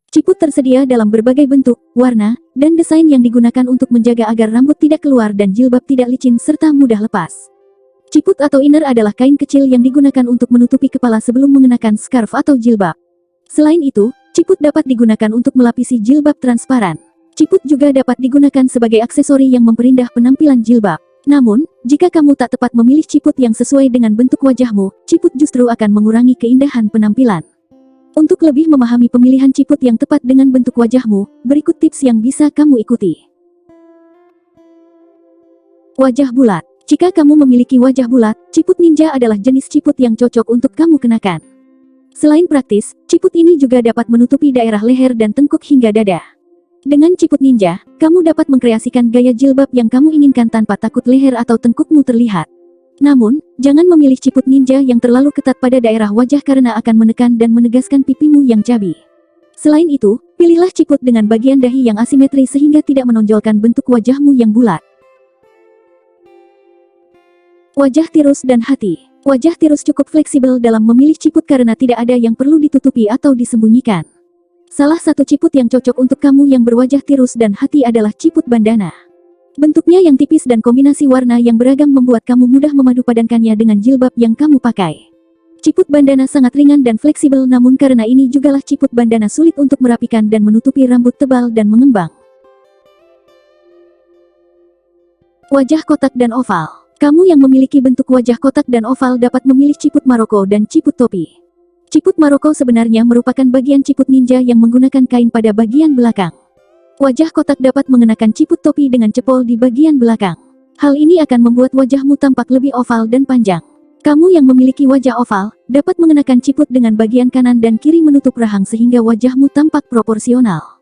Ciput tersedia dalam berbagai bentuk, warna, dan desain yang digunakan untuk menjaga agar rambut tidak keluar dan jilbab tidak licin serta mudah lepas. Ciput atau inner adalah kain kecil yang digunakan untuk menutupi kepala sebelum mengenakan scarf atau jilbab. Selain itu, ciput dapat digunakan untuk melapisi jilbab transparan. Ciput juga dapat digunakan sebagai aksesori yang memperindah penampilan jilbab. Namun, jika kamu tak tepat memilih ciput yang sesuai dengan bentuk wajahmu, ciput justru akan mengurangi keindahan penampilan. Untuk lebih memahami pemilihan ciput yang tepat dengan bentuk wajahmu, berikut tips yang bisa kamu ikuti. Wajah bulat. Jika kamu memiliki wajah bulat, ciput ninja adalah jenis ciput yang cocok untuk kamu kenakan. Selain praktis, ciput ini juga dapat menutupi daerah leher dan tengkuk hingga dada. Dengan ciput ninja, kamu dapat mengkreasikan gaya jilbab yang kamu inginkan tanpa takut leher atau tengkukmu terlihat. Namun, jangan memilih ciput ninja yang terlalu ketat pada daerah wajah karena akan menekan dan menegaskan pipimu yang cabi. Selain itu, pilihlah ciput dengan bagian dahi yang asimetri sehingga tidak menonjolkan bentuk wajahmu yang bulat. Wajah tirus dan hati. Wajah tirus cukup fleksibel dalam memilih ciput karena tidak ada yang perlu ditutupi atau disembunyikan. Salah satu ciput yang cocok untuk kamu yang berwajah tirus dan hati adalah ciput bandana. Bentuknya yang tipis dan kombinasi warna yang beragam membuat kamu mudah memadupadankannya dengan jilbab yang kamu pakai. Ciput bandana sangat ringan dan fleksibel, namun karena ini jugalah ciput bandana sulit untuk merapikan dan menutupi rambut tebal dan mengembang. Wajah kotak dan oval. Kamu yang memiliki bentuk wajah kotak dan oval dapat memilih ciput Maroko dan ciput topi. Ciput Maroko sebenarnya merupakan bagian ciput ninja yang menggunakan kain pada bagian belakang. Wajah kotak dapat mengenakan ciput topi dengan cepol di bagian belakang. Hal ini akan membuat wajahmu tampak lebih oval dan panjang. Kamu yang memiliki wajah oval, dapat mengenakan ciput dengan bagian kanan dan kiri menutup rahang sehingga wajahmu tampak proporsional.